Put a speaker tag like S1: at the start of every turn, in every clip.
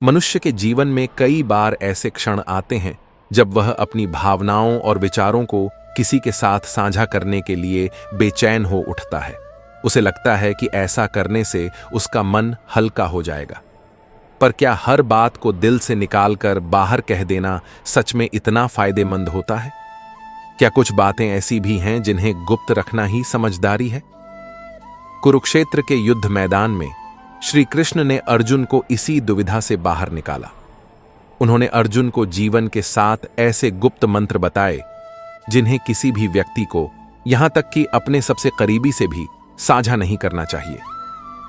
S1: मनुष्य के जीवन में कई बार ऐसे क्षण आते हैं जब वह अपनी भावनाओं और विचारों को किसी के साथ साझा करने के लिए बेचैन हो उठता है। उसे लगता है कि ऐसा करने से उसका मन हल्का हो जाएगा। पर क्या हर बात को दिल से निकालकर बाहर कह देना सच में इतना फायदेमंद होता है? क्या कुछ बातें ऐसी भी हैं जिन्हें गुप्त रखना ही समझदारी है? कुरुक्षेत्र के युद्ध मैदान में श्री कृष्ण ने अर्जुन को इसी दुविधा से बाहर निकाला। उन्होंने अर्जुन को जीवन के 7 ऐसे गुप्त मंत्र बताए जिन्हें किसी भी व्यक्ति को, यहां तक कि अपने सबसे करीबी से भी साझा नहीं करना चाहिए।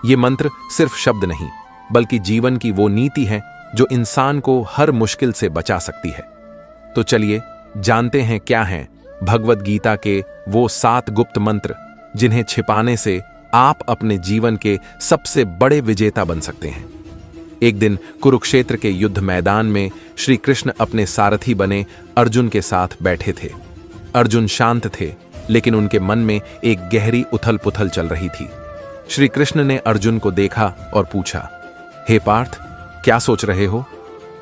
S1: ये मंत्र सिर्फ शब्द नहीं, बल्कि जीवन की वो नीति है जो इंसान को हर मुश्किल से बचा सकती है। तो चलिए जानते हैं क्या हैं भगवद गीता के वो 7 गुप्त मंत्र जिन्हें छिपाने से आप अपने जीवन के सबसे बड़े विजेता बन सकते हैं। एक दिन कुरुक्षेत्र के युद्ध मैदान में श्री कृष्ण अपने सारथी बने अर्जुन के साथ बैठे थे। अर्जुन शांत थे, लेकिन उनके मन में एक गहरी उथल-पुथल चल रही थी। श्री कृष्ण ने अर्जुन को देखा और पूछा, हे पार्थ, क्या सोच रहे हो?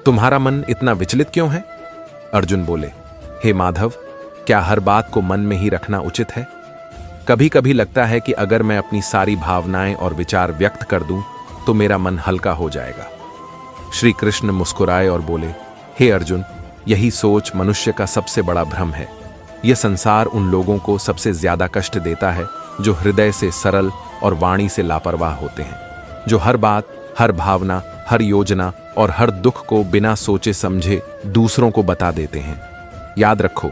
S1: तुम्हारा मन इतना विचलित क्यों है? अर्जुन बोले, हे माधव, क्या हर बात को मन में ही रखना उचित है? कभी कभी लगता है कि अगर मैं अपनी सारी भावनाएं और विचार व्यक्त कर दूं तो मेरा मन हल्का हो जाएगा। श्री कृष्ण मुस्कुराए और बोले, हे अर्जुन, यही सोच मनुष्य का सबसे बड़ा भ्रम है। यह संसार उन लोगों को सबसे ज्यादा कष्ट देता है जो हृदय से सरल और वाणी से लापरवाह होते हैं, जो हर बात, हर भावना, हर योजना और हर दुख को बिना सोचे समझे दूसरों को बता देते हैं। याद रखो,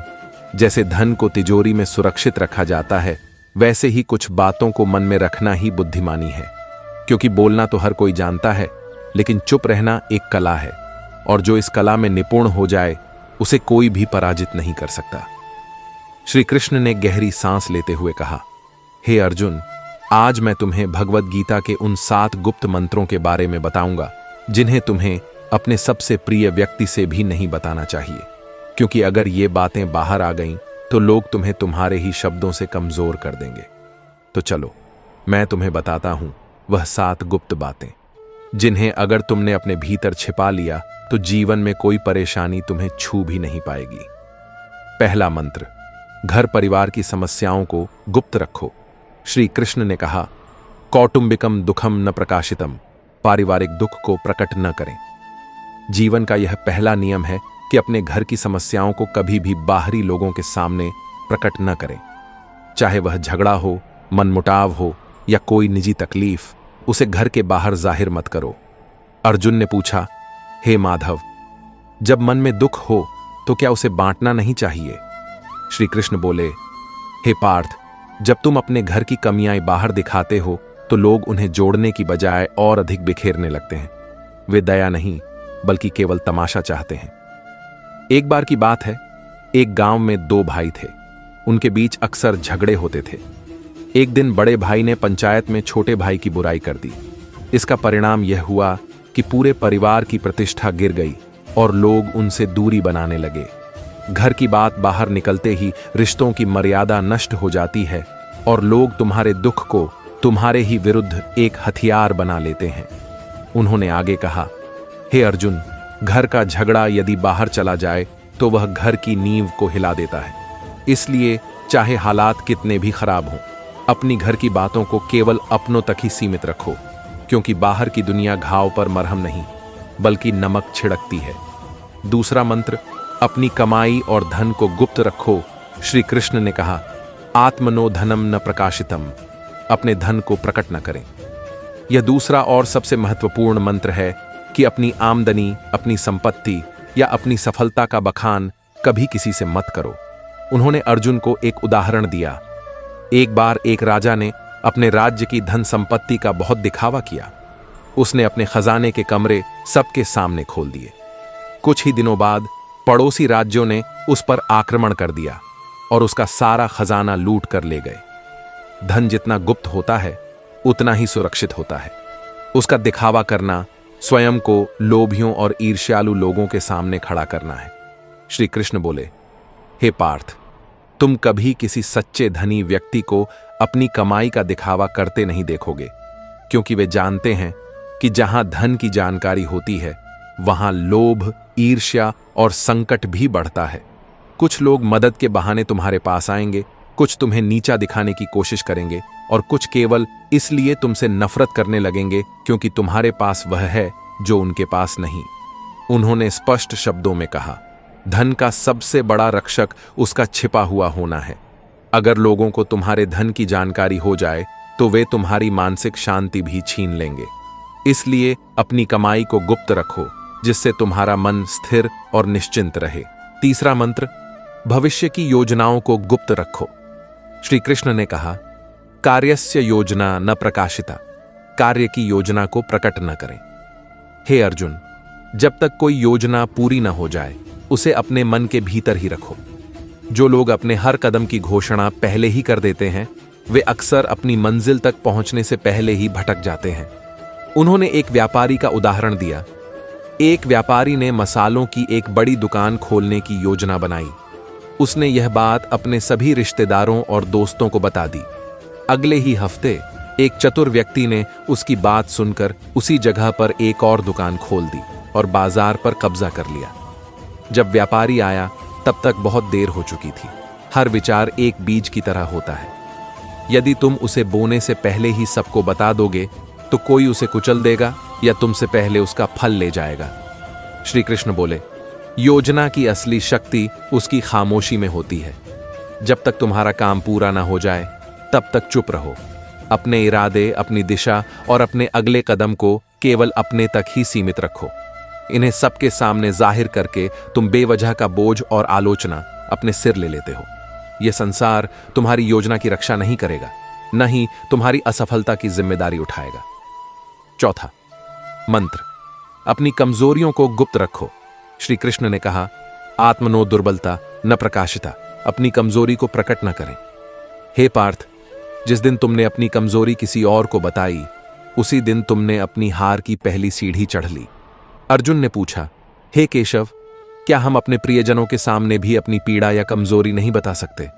S1: जैसे धन को तिजोरी में सुरक्षित रखा जाता है, वैसे ही कुछ बातों को मन में रखना ही बुद्धिमानी है। क्योंकि बोलना तो हर कोई जानता है, लेकिन चुप रहना एक कला है, और जो इस कला में निपुण हो जाए उसे कोई भी पराजित नहीं कर सकता। श्री कृष्ण ने गहरी सांस लेते हुए कहा, हे अर्जुन, आज मैं तुम्हें भगवद गीता के उन 7 गुप्त मंत्रों के बारे में बताऊंगा जिन्हें तुम्हें अपने सबसे प्रिय व्यक्ति से भी नहीं बताना चाहिए, क्योंकि अगर ये बातें बाहर आ गईं तो लोग तुम्हें तुम्हारे ही शब्दों से कमजोर कर देंगे। तो चलो, मैं तुम्हें बताता हूं वह 7 गुप्त बातें जिन्हें अगर तुमने अपने भीतर छिपा लिया तो जीवन में कोई परेशानी तुम्हें छू भी नहीं पाएगी। पहला मंत्र, घर परिवार की समस्याओं को गुप्त रखो। श्री कृष्ण ने कहा, कौटुंबिकम दुखम न प्रकाशितम, पारिवारिक दुख को प्रकट न करें। जीवन का यह पहला नियम है कि अपने घर की समस्याओं को कभी भी बाहरी लोगों के सामने प्रकट न करें। चाहे वह झगड़ा हो, मनमुटाव हो या कोई निजी तकलीफ, उसे घर के बाहर जाहिर मत करो। अर्जुन ने पूछा, हे माधव, जब मन में दुख हो तो क्या उसे बांटना नहीं चाहिए? श्री कृष्ण बोले, हे पार्थ, जब तुम अपने घर की कमियां बाहर दिखाते हो तो लोग उन्हें जोड़ने की बजाय और अधिक बिखेरने लगते हैं। वे दया नहीं, बल्कि केवल तमाशा चाहते हैं। एक बार की बात है, एक गांव में 2 भाई थे। उनके बीच अक्सर झगड़े होते थे। एक दिन बड़े भाई ने पंचायत में छोटे भाई की बुराई कर दी। इसका परिणाम यह हुआ कि पूरे परिवार की प्रतिष्ठा गिर गई और लोग उनसे दूरी बनाने लगे। घर की बात बाहर निकलते ही रिश्तों की मर्यादा नष्ट हो जाती है और लोग तुम्हारे दुख को तुम्हारे ही विरुद्ध एक हथियार बना लेते हैं। उन्होंने आगे कहा, हे अर्जुन, घर का झगड़ा यदि बाहर चला जाए तो वह घर की नींव को हिला देता है। इसलिए चाहे हालात कितने भी खराब हों, अपनी घर की बातों को केवल अपनों तक ही सीमित रखो, क्योंकि बाहर की दुनिया घाव पर मरहम नहीं, बल्कि नमक छिड़कती है। दूसरा मंत्र, अपनी कमाई और धन को गुप्त रखो। श्री कृष्ण ने कहा, आत्मनो धनम न प्रकाशितम, अपने धन को प्रकट न करें। यह दूसरा और सबसे महत्वपूर्ण मंत्र है कि अपनी आमदनी, अपनी संपत्ति या अपनी सफलता का बखान कभी किसी से मत करो। उन्होंने अर्जुन को एक उदाहरण दिया। एक बार एक राजा ने अपने राज्य की धन संपत्ति का बहुत दिखावा किया। उसने अपने खजाने के कमरे सबके सामने खोल दिए। कुछ ही दिनों बाद पड़ोसी राज्यों ने उस पर आक्रमण कर दिया और उसका सारा खजाना लूट कर ले गए। धन जितना गुप्त होता है उतना ही सुरक्षित होता है। उसका दिखावा करना स्वयं को लोभियों और ईर्ष्यालु लोगों के सामने खड़ा करना है। श्री कृष्ण बोले, हे पार्थ, तुम कभी किसी सच्चे धनी व्यक्ति को अपनी कमाई का दिखावा करते नहीं देखोगे, क्योंकि वे जानते हैं कि जहां धन की जानकारी होती है वहां लोभ, ईर्ष्या और संकट भी बढ़ता है। कुछ लोग मदद के बहाने तुम्हारे पास आएंगे, कुछ तुम्हें नीचा दिखाने की कोशिश करेंगे और कुछ केवल इसलिए तुमसे नफरत करने लगेंगे क्योंकि तुम्हारे पास वह है जो उनके पास नहीं। उन्होंने स्पष्ट शब्दों में कहा, धन का सबसे बड़ा रक्षक उसका छिपा हुआ होना है। अगर लोगों को तुम्हारे धन की जानकारी हो जाए तो वे तुम्हारी मानसिक शांति भी छीन लेंगे। इसलिए अपनी कमाई को गुप्त रखो, जिससे तुम्हारा मन स्थिर और निश्चिंत रहे। तीसरा मंत्र, भविष्य की योजनाओं को गुप्त रखो। श्री कृष्ण ने कहा, कार्यस्य योजना न प्रकाशिता, कार्य की योजना को प्रकट न करें। हे अर्जुन, जब तक कोई योजना पूरी न हो जाए उसे अपने मन के भीतर ही रखो। जो लोग अपने हर कदम की घोषणा पहले ही कर देते हैं वे अक्सर अपनी मंजिल तक पहुंचने से पहले ही भटक जाते हैं। उन्होंने एक व्यापारी का उदाहरण दिया। एक व्यापारी ने मसालों की एक बड़ी दुकान खोलने की योजना बनाई। उसने यह बात अपने सभी रिश्तेदारों और दोस्तों को बता दी। अगले ही हफ्ते एक चतुर व्यक्ति ने उसकी बात सुनकर उसी जगह पर एक और दुकान खोल दी और बाजार पर कब्जा कर लिया। जब व्यापारी आया तब तक बहुत देर हो चुकी थी। हर विचार एक बीज की तरह होता है। यदि तुम उसे बोने से पहले ही सबको बता दोगे तो कोई उसे कुचल देगा या तुमसे पहले उसका फल ले जाएगा। श्री कृष्ण बोले, योजना की असली शक्ति उसकी खामोशी में होती है। जब तक तुम्हारा काम पूरा ना हो जाए तब तक चुप रहो। अपने इरादे, अपनी दिशा और अपने अगले कदम को केवल अपने तक ही सीमित रखो। इन्हें सबके सामने जाहिर करके तुम बेवजह का बोझ और आलोचना अपने सिर ले लेते हो। यह संसार तुम्हारी योजना की रक्षा नहीं करेगा, न ही तुम्हारी असफलता की जिम्मेदारी उठाएगा। चौथा मंत्र, अपनी कमजोरियों को गुप्त रखो। श्री कृष्ण ने कहा, आत्मनो दुर्बलता न प्रकाशिता, अपनी कमजोरी को प्रकट न करें। हे पार्थ, जिस दिन तुमने अपनी कमजोरी किसी और को बताई उसी दिन तुमने अपनी हार की पहली सीढ़ी चढ़ ली। अर्जुन ने पूछा, हे केशव, क्या हम अपने प्रियजनों के सामने भी अपनी पीड़ा या कमजोरी नहीं बता सकते?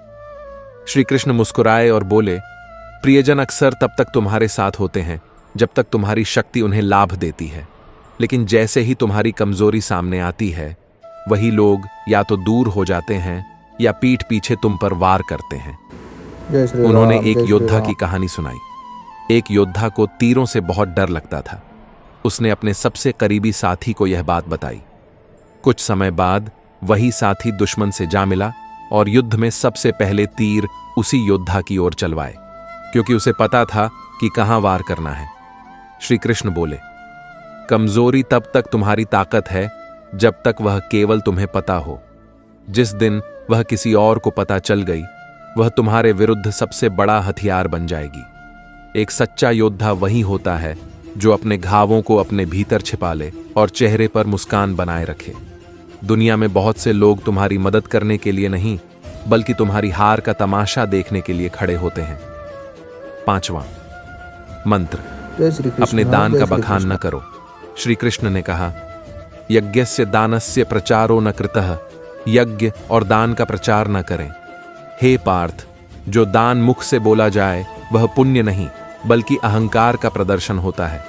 S1: श्री कृष्ण मुस्कुराए और बोले, प्रियजन अक्सर तब तक तुम्हारे साथ होते हैं जब तक तुम्हारी शक्ति उन्हें लाभ देती है, लेकिन जैसे ही तुम्हारी कमजोरी सामने आती है वही लोग या तो दूर हो जाते हैं या पीठ पीछे तुम पर वार करते हैं। उन्होंने एक योद्धा की कहानी सुनाई। एक योद्धा को तीरों से बहुत डर लगता था। उसने अपने सबसे करीबी साथी को यह बात बताई। कुछ समय बाद वही साथी दुश्मन से जा मिला और युद्ध में सबसे पहले तीर उसी योद्धा की ओर चलवाए, क्योंकि उसे पता था कि कहां वार करना है। श्री कृष्ण बोले, कमजोरी तब तक तुम्हारी ताकत है जब तक वह केवल तुम्हें पता हो। जिस दिन वह किसी और को पता चल गई वह तुम्हारे विरुद्ध सबसे बड़ा हथियार बन जाएगी। एक सच्चा योद्धा वही होता है जो अपने घावों को अपने भीतर छिपा ले और चेहरे पर मुस्कान बनाए रखे। दुनिया में बहुत से लोग तुम्हारी मदद करने के लिए नहीं बल्कि तुम्हारी हार का तमाशा देखने के लिए खड़े होते हैं। पांचवां मंत्र, अपने दान का बखान न करो। श्री कृष्ण ने कहा, यज्ञस्य दानस्य प्रचारो न कृतः, यज्ञ और दान का प्रचार न करें। हे पार्थ, जो दान मुख से बोला जाए वह पुण्य नहीं बल्कि अहंकार का प्रदर्शन होता है।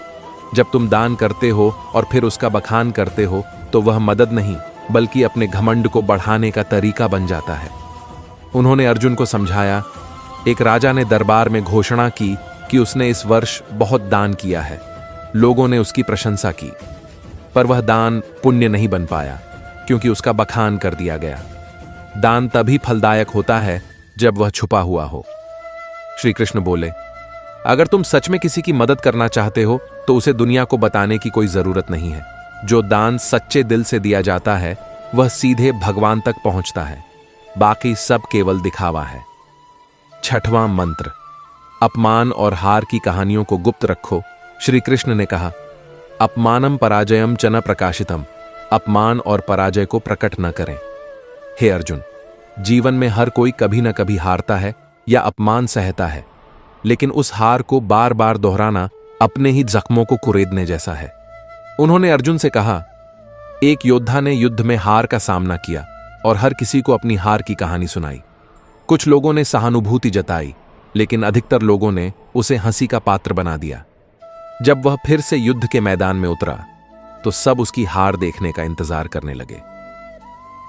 S1: जब तुम दान करते हो और फिर उसका बखान करते हो तो वह मदद नहीं बल्कि अपने घमंड को बढ़ाने का तरीका बन जाता है। उन्होंने अर्जुन को समझाया, एक राजा ने दरबार में घोषणा की कि उसने इस वर्ष बहुत दान किया है। लोगों ने उसकी प्रशंसा की, पर वह दान पुण्य नहीं बन पाया क्योंकि उसका बखान कर दिया गया। दान तभी फलदायक होता है जब वह छुपा हुआ हो। श्री कृष्ण बोले, अगर तुम सच में किसी की मदद करना चाहते हो तो उसे दुनिया को बताने की कोई जरूरत नहीं है। जो दान सच्चे दिल से दिया जाता है वह सीधे भगवान तक पहुंचता है, बाकी सब केवल दिखावा है। छठवां मंत्र, अपमान और हार की कहानियों को गुप्त रखो। श्री कृष्ण ने कहा, अपमानम पराजयम च न प्रकाशितम, अपमान और पराजय को प्रकट न करें। हे अर्जुन, जीवन में हर कोई कभी न कभी हारता है या अपमान सहता है, लेकिन उस हार को बार बार दोहराना अपने ही जख्मों को कुरेदने जैसा है। उन्होंने अर्जुन से कहा, एक योद्धा ने युद्ध में हार का सामना किया और हर किसी को अपनी हार की कहानी सुनाई। कुछ लोगों ने सहानुभूति जताई, लेकिन अधिकतर लोगों ने उसे हंसी का पात्र बना दिया। जब वह फिर से युद्ध के मैदान में उतरा तो सब उसकी हार देखने का इंतजार करने लगे।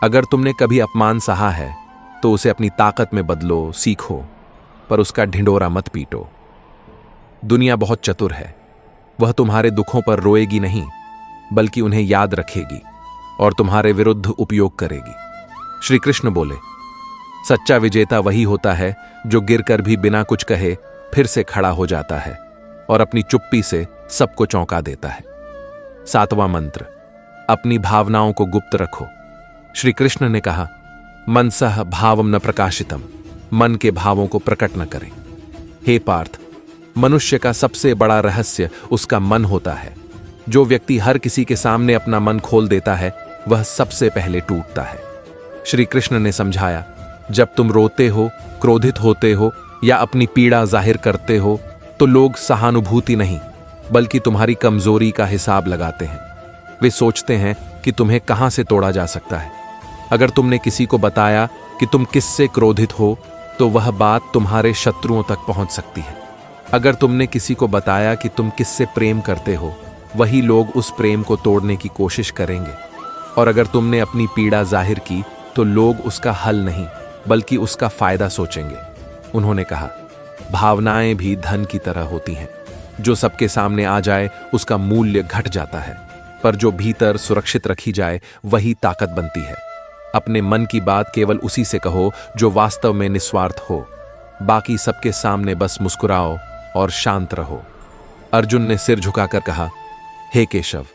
S1: अगर तुमने कभी अपमान सहा है तो उसे अपनी ताकत में बदलो, सीखो, पर उसका ढिंढोरा मत पीटो। दुनिया बहुत चतुर है, वह तुम्हारे दुखों पर रोएगी नहीं, बल्कि उन्हें याद रखेगी और तुम्हारे विरुद्ध उपयोग करेगी। श्री कृष्ण बोले, सच्चा विजेता वही होता है जो गिरकर भी बिना कुछ कहे फिर से खड़ा हो जाता है और अपनी चुप्पी से सबको चौंका देता है। 7वां मंत्र, अपनी भावनाओं को गुप्त रखो। श्री कृष्ण ने कहा, मनसः भावम न प्रकाशितम, मन के भावों को प्रकट न करें। हे पार्थ, मनुष्य का सबसे बड़ा रहस्य उसका मन होता है। जो व्यक्ति हर किसी के सामने अपना मन खोल देता है वह सबसे पहले टूटता है। श्री कृष्ण ने समझाया, जब तुम रोते हो, क्रोधित होते हो या अपनी पीड़ा जाहिर करते हो तो लोग सहानुभूति नहीं बल्कि तुम्हारी कमजोरी का हिसाब लगाते हैं। वे सोचते हैं कि तुम्हें कहां से तोड़ा जा सकता है। अगर तुमने किसी को बताया कि तुम किससे क्रोधित हो तो वह बात तुम्हारे शत्रुओं तक पहुंच सकती है। अगर तुमने किसी को बताया कि तुम किससे प्रेम करते हो, वही लोग उस प्रेम को तोड़ने की कोशिश करेंगे। और अगर तुमने अपनी पीड़ा जाहिर की तो लोग उसका हल नहीं बल्कि उसका फायदा सोचेंगे। उन्होंने कहा, भावनाएं भी धन की तरह होती हैं, जो सबके सामने आ जाए उसका मूल्य घट जाता है, पर जो भीतर सुरक्षित रखी जाए वही ताकत बनती है। अपने मन की बात केवल उसी से कहो जो वास्तव में निस्वार्थ हो। बाकी सबके सामने बस मुस्कुराओ और शांत रहो। अर्जुन ने सिर झुकाकर कहा, हे केशव,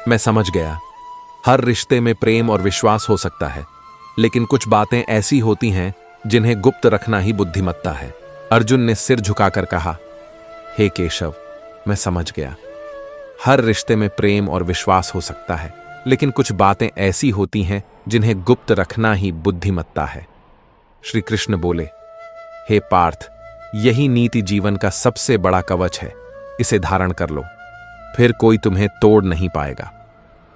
S1: मैं समझ गया। हर रिश्ते में प्रेम और विश्वास हो सकता है, लेकिन कुछ बातें ऐसी होती हैं जिन्हें गुप्त रखना ही बुद्धिमत्ता है। अर्जुन ने सिर झुकाकर कहा, हे केशव, मैं समझ गया। हर रिश्ते में प्रेम और विश्वास हो सकता है, लेकिन कुछ बातें ऐसी होती हैं जिन्हें गुप्त रखना ही बुद्धिमत्ता है। श्री कृष्ण बोले, हे पार्थ, यही नीति जीवन का सबसे बड़ा कवच है। इसे धारण कर लो, फिर कोई तुम्हें तोड़ नहीं पाएगा।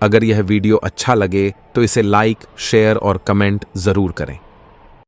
S1: अगर यह वीडियो अच्छा लगे तो इसे लाइक, शेयर और कमेंट जरूर करें।